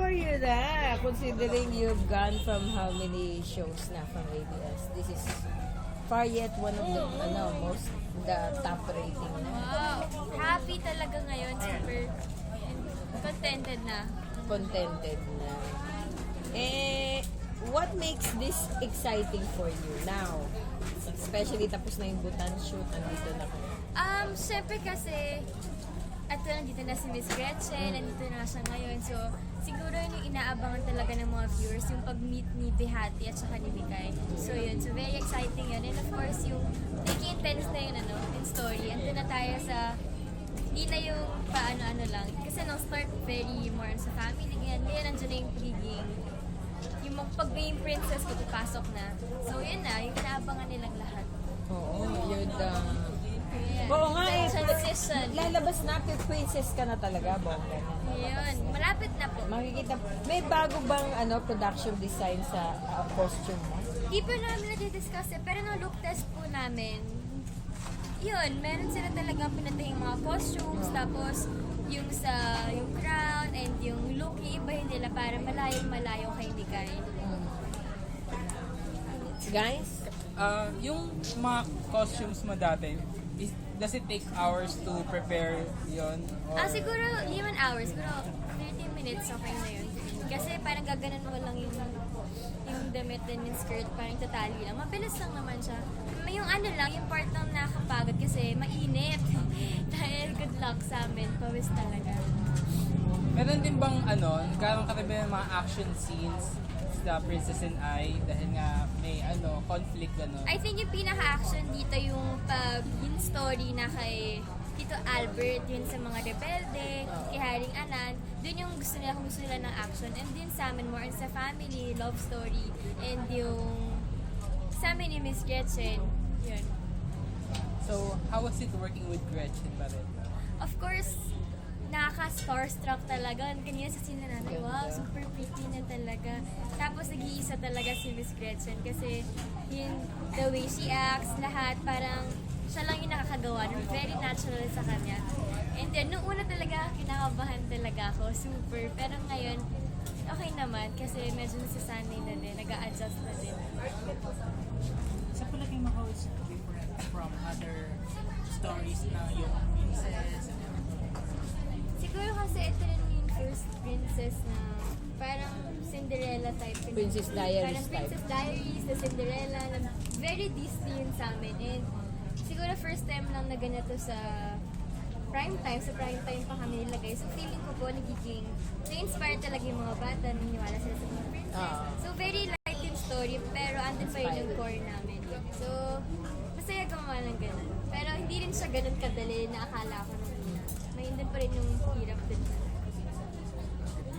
for you na, considering you've gone from how many shows na from ABS. This is far yet one of the top rating na. Wow. Happy talaga ngayon. Super contented na. Contented na. Eh, what makes this exciting for you now? Especially tapos na yung Butan shoot, andito na kayo. Syempre kasi nandito na si Miss Gretchen, nandito na siya ngayon. So, siguro yun yung inaabangan talaga ng mga viewers, yung pag-meet ni Behati at saka ni Mikay. So, yun. So, very exciting yun. And of course, yung naging intense na yun, yung story. Andun na tayo sa, hindi na yung paano-ano lang. Kasi nung start, very more sa family. Ngayon, nandiyan na yung pagiging, yung pag-game princess ko, papasok na. So, yun na, yung inaabangan nilang lahat. Oo, yun. Yeah. Oo nga eh. Transition. Lalabas na, princess ka na talaga, bongga. Yun. Malapit na po. Makikita, may bago bang production design sa costume mo? Di pa namin na-discuss eh, pero nung look test po namin, yun, meron sila talagang pinatahing mga costumes, tapos yung crown and yung look, iibahin nila para malayo kay Mikay. Guys? Yung mga costumes mo dati, does it take hours to prepare yon? Siguro 5 hours, pero 30 minutes okay na yun. Kasi parang gaganan mo lang yung damit and yung skirt, parang tatali lang. Mabilis lang naman siya. Yung yung part ng nakakapagod kasi mainit. Dahil good luck sa amin, pawis talaga. Meron din bang nagkaroon ka rin ba ng mga action scenes sa Princess and I dahil nga may conflict I think yung pinaka-action dito yung story na kay Tito Albert, yun sa mga rebelde, kay Haring Anan, dun yung gusto nila ng action. And din sa amin, more on sa family, love story, and yung sa amin ni Miss Gretchen, yun. So, how was it working with Gretchen pa rin? Of course, nakaka-starstruck talaga. Kanina sa scene na natin, wow, super pretty na talaga. Tapos nag-iisa talaga si Miss Gretchen kasi the way she acts, lahat, parang siya lang yung nakakagawa. Very natural sa kanya. And then, nung una talaga, kinakabahan talaga ako, super. Pero ngayon, okay naman kasi medyo nasasanay na din, nag-a-adjust na din. Sa palagay mo, how is it different from other stories na yung princess? Siguro kasi ito rin yung first princess na parang Cinderella type. Princess Diaries parang Princess Diaries na Cinderella na very Disney yun sa amin. And siguro first time lang na ganito sa prime time pa kami nilagay. So feeling ko po nagiging na-inspire talaga yung mga bata, naniniwala sila sa mga princess. So very light yung story pero andun pa yun yung core namin. So masaya gumawa ng ganun. Pero hindi rin siya ganun kadali na akala ko nung una. May din pa rin yung hirap din.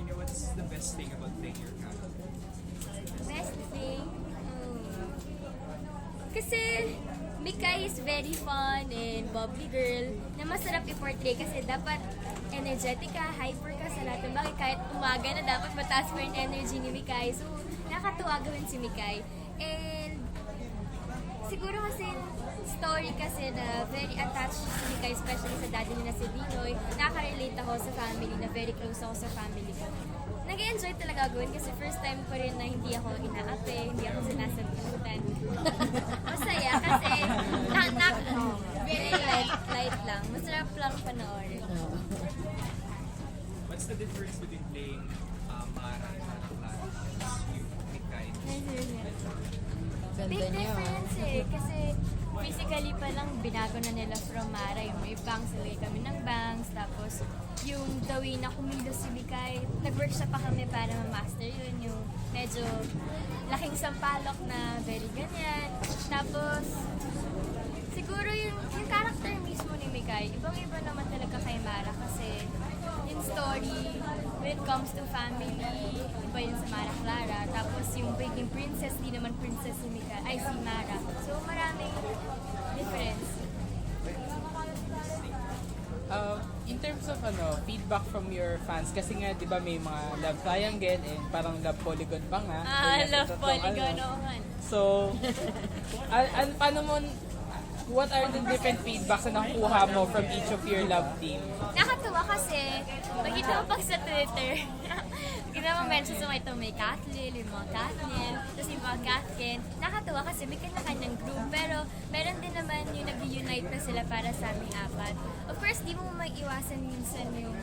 You know what's the best thing about playing your character? Best thing? Kasi Mikay is very fun and bubbly girl na masarap i-portray kasi dapat energetic ka, hyper ka sa lahat ng bagay. Kahit umaga na dapat mataas pa yung energy ni Mikay. So, nakakatuwa gawin si Mikay. And siguro kasi story kasi na very attached si Mikay, especially sa daddy niya na si Dinoy. Nakaka-relate ako sa family, na very close ako sa family ko. Nag-enjoy talaga gawin kasi first time ko rin na hindi ako inaape, hindi ako sinasabutan. Masaya kasi very light lang. Masarap lang panoorin. What's the difference between playing Mara and Clara? You, Mikay. Ganda Big niya. difference eh. Kasi physically pa lang binago na nila from Mara. Yung may bangs, nilagay kami ng bangs. Tapos yung the way na kumilos si Mikay, nag-workshop pa kami para ma-master yun. Yung medyo laking sampalok na very ganyan. Tapos siguro yung character mismo ni Mikay, ibang-iba naman talaga kay Mara kasi yung story, when it comes to family, iba yun sa Mara Clara. Tapos yung pagiging princess, di naman princess si Mikay, ay si Mara. So maraming difference. In terms of feedback from your fans, kasi nga, di ba may mga love triangle and parang love polygon pa nga. Kaya sa Love totoong polygon, oo nga. So, paano mo, what are the different feedbacks na nakukuha mo from each of your love team? Nakatuwa kasi, makita mo pag sa Twitter, mention sa mga ito, may Kathleen, yung mga Kathleen, tapos yung mga Kathleen. Nakatawa kasi may kanya-kanyang group, pero meron din naman yung nag-unite na sila para sa aming apat. Of course, di mo maiwasan minsan yung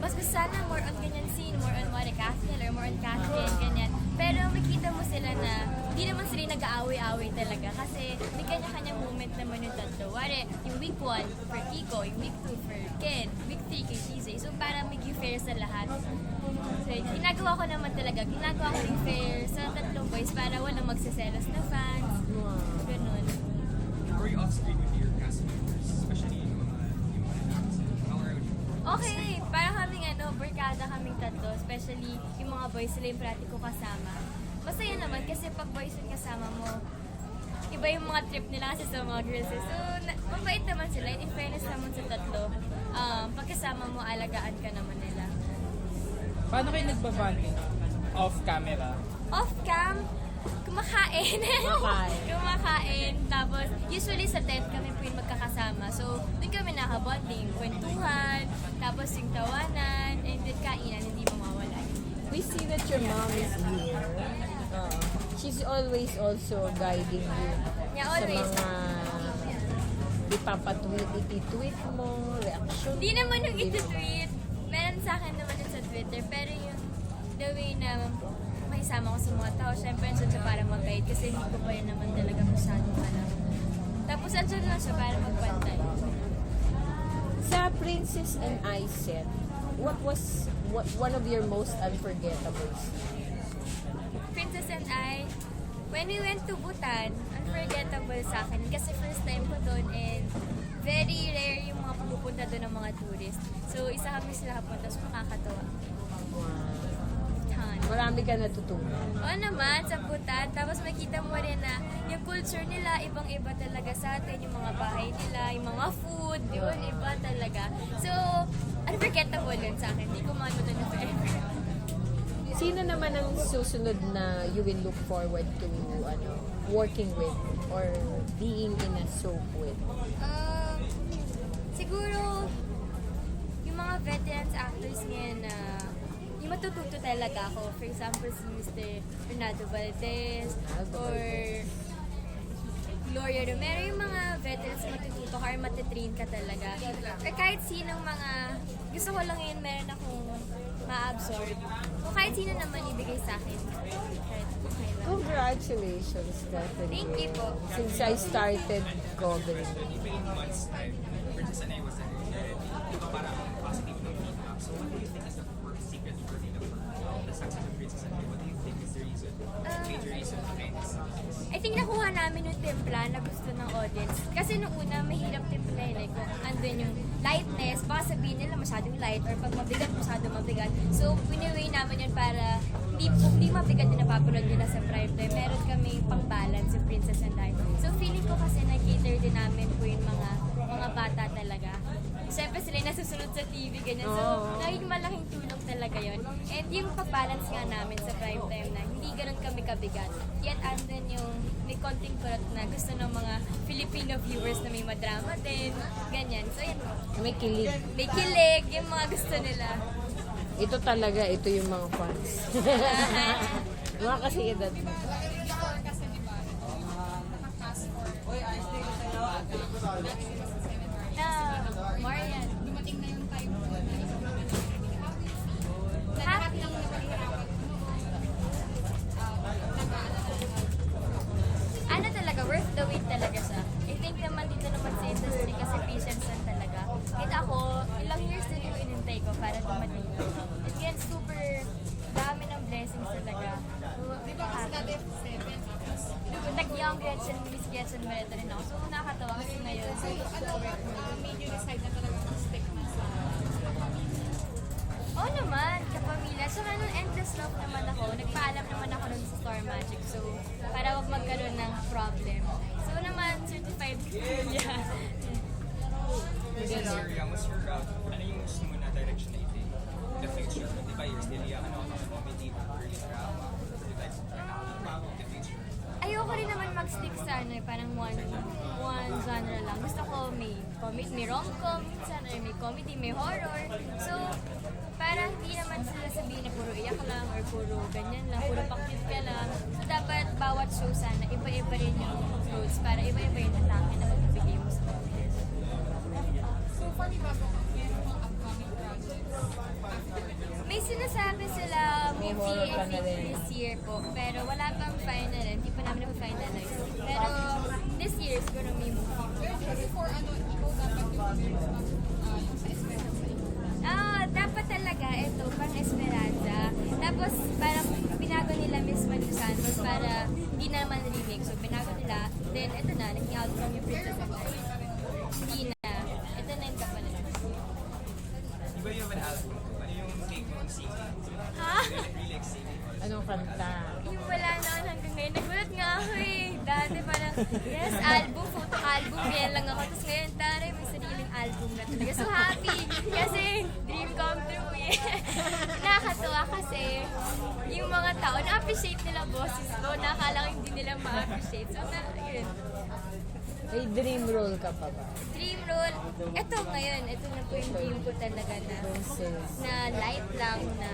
mas gusto sana more on ganyan scene, more on mga Kathleen or more on Kathleen, ganyan. Pero makita mo sila na hindi naman sila nag-aaway-aaway talaga kasi may kanya-kanyang moment naman yung tatlo. Wari, yung week 1 for Kiko, yung week 2 for Ken, week 3 kay CJ. So para maging fair sa lahat. So ginagawa ko naman talaga, ginagawa ko rin fair sa tatlong boys para walang magsiselos na fans. Ganun. Were you off-screen with your cast members, especially yung mga how are you? Okay, parang kaming barkada kaming tatlo, especially yung mga boys sila yung parati ko kasama. Masaya naman kasi pag boys yung kasama mo, iba yung mga trip nila kasi sa mga girls. So, mabait naman sila. In fairness naman sa tatlo, pagkasama mo, alagaan ka naman nila. Paano kayo nagbabanding off camera? Off-cam, kumakain. Kumakain. Tapos, usually sa tent kami po yung magkakasama. So, doon kami nakabonding, kwentuhan, tapos yung tawanan, and then kainan, hindi mawawala. We see that your mom is here. She's always also guiding you Yeah, sa always. mga ipapatweet, iti-tweet mo, reaction. Hindi naman yung Hindi iti-tweet. Meron sa akin naman yun sa Twitter, pero yung the way na makisama ko sa mga tao, syempre andyan siya para mag-guide kasi hindi ko pa rin naman talaga masyadong alam. Tapos andyan lang siya para magbantay. Sa Princess and I set, what was one of your most unforgettable scenes? Princess and I, when we went to Bhutan, unforgettable sa akin kasi first time ko doon and very rare yung mga pumupunta doon ng mga tourist. So isa kami sila kapunta, so nakakatawa. Bhutan. Marami ka natutunan. Oo naman, sa Bhutan. Tapos makita mo rin na yung culture nila, ibang-iba talaga sa atin. Yung mga bahay nila, yung mga food, yun, iba talaga. So, unforgettable yun sa akin. Hindi ko makalimutan na forever. Sino naman ang susunod na you will look forward to working with or being in a soap with? Siguro, yung mga veterans actors ngayon na yung matututo talaga ako. For example, si Mr. Renato Valdez or Gloria Romero, yung mga veterans na matututo ka or matitrain ka talaga. Or kahit sinong mga, gusto ko lang yun, meron akong ma-absorb. O kahit sino naman ibigay sa akin. Kahit okay lang. Congratulations, Catherine. Thank you po. Since I started covering. Even in months time, Princess and I was there. Ito parang positive ng feedback. So what do you think is the secret formula for the success of Princess and I? What do you think is the reason, major reason behind this? I think nakuha namin yung timpla na gusto ng audience. Kasi nung una, mahirap timpla yun. Like, kung andun yung lightness, baka sabihin nila masyadong light or pag mabigat, masyadong mabigat. So, pinaway namin yun para hindi mabigat yung napapanood nila sa prime time. Meron kami pang-balance yung Princess and I. So, feeling ko kasi na-cater din namin po yung mga bata talaga. Siyempre sila yung nasusunod sa TV, ganyan. So, naging malaking tulong talaga yun. And yung pag-balance nga namin sa prime time na hindi ganun kami kabigat. Yet, andun yung may konting kurot na gusto ng mga Filipino viewers na may madrama din. Ganyan. So, yan. May kilig. May kilig, yung mga gusto nila. Ito talaga, ito yung mga fans. Mga kasi edad. Na, Marian. Dumating na yung time ko na Happy. Ano talaga, worth the wait talaga siya. I think naman dito naman sa industry kasi patience lang talaga. Kahit ako, ilang years din yung inintay ko para dumating. It gets super dami ng blessings talaga. Di ba kasi dati 7 Nag-young Gretchen, Miss Gretchen Barreto rin ako. So, nakakatawa kasi ngayon. So, made you decide na talaga stick na sa Oo naman, kapamilya. So, nung endless love naman ako, nagpaalam naman ako nun sa Star Magic. So, para wag magkaroon ng problem. So, naman, certified kapamilya. Since you're young, what's your ano yung gusto mo na direction na i-take? The future, di ba? You're still young, comedy, early drama, the types of the future. Ayoko rin naman mag-stick sa parang one genre lang. Gusto ko may rom-com, minsan, or may comedy, may horror. So, parang hindi naman sila sabihin lang or puro ganyan lang, puro pa-cute ka lang. So dapat bawat show sana, iba-iba rin yung clothes para iba-iba yung atake na magbibigay mo sa audience. So, for me, bago, meron pang upcoming projects. May sinasabi sila May movie horror ka I na think rin. this year po, pero wala pang final, hindi pa namin na-finalize. Pero this year siguro may movie. Pero before, ikaw dapat yung yung sa Esperanza. Dapat talaga ito, pang Esperanza. Tapos parang pinago nila Miss Manu Santos para hindi naman remake. So pinago nila, then ito na, naging outcome yung Princess and I. Hindi na. Ito na yung kapalit. Di ba you have an album? Ano yung take mo on singing? Ha? Really like singing? Anong kanta? Yung wala naman hanggang ngayon. Nagulat nga ako eh. Dati parang, yes, album, photo album, ganyan lang ako. Tapos ngayon, taray, may sariling album na talaga. So happy! Kasi dream come true eh. Nakakatuwa kasi yung mga tao, na-appreciate nila boses ko. Nakakala ko hindi nila ma-appreciate. So yun. May dream role ka pa ba? Dream role, eto ngayon, ito na po yung dream ko talaga na Princess. light lang na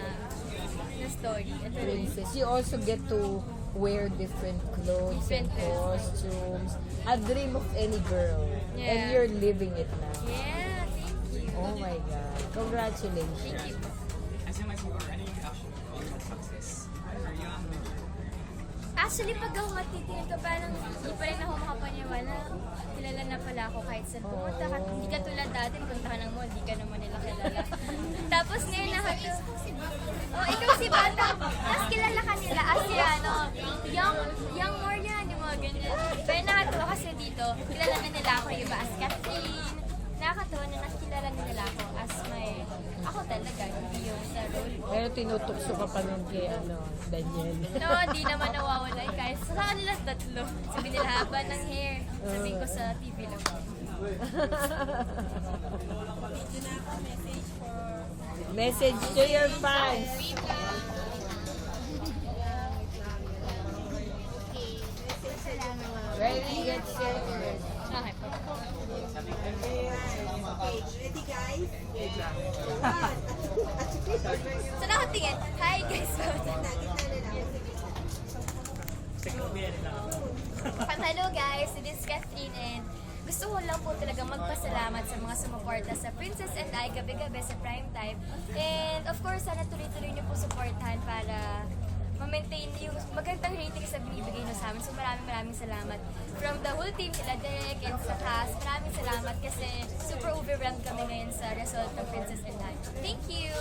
story. Ito rin. Princess. You also get to wear different clothes and Different clothes. costumes. A dream of any girl. And Yeah. you're living it now. Yeah, thank you. Oh my God. Congratulations. Thank you po. As a mas or ano yung reaction mo on success? For young, Actually, pag ako matitingin ko, parang hindi pa rin ako makapaniwala. Kilala na pala ako kahit saan pumunta. Hindi ka tulad dati, punta ka ng mall, hindi ka naman nila kilala. Tapos ngayon nakatuwa. Oh, ikaw si Bata. Tapos kilala ka nila as young more yan, yung mga ganyan. Pero nakatuwa kasi dito, kilala na nila ako yung iba as Catherine. Nakakatuwa na nakilala na nila ako as ako talaga, hindi yung sa role ko. Pero tinutukso ka pa nun kay Daniel. No, di naman nawawala eh. Kahit sa kanila tatlo. Sabi nila haba ng hair. Sabihin ko sa TV lang. Message to your fans. Ready, get set. Okay po. Ready guys? So nakatingin. Hi guys. Hello guys, this is Catherine and gusto ko lang po talaga magpasalamat sa mga sumuporta sa Princess and I gabi-gabi sa prime time. And of course, sana tuloy-tuloy niyo po supportahan para ma-maintain yung magandang ratings na binibigay nyo sa amin. So maraming salamat. From the whole team, nila Derek and sa cast, maraming salamat kasi super overwhelmed kami ngayon sa result ng Princess and I. Thank you!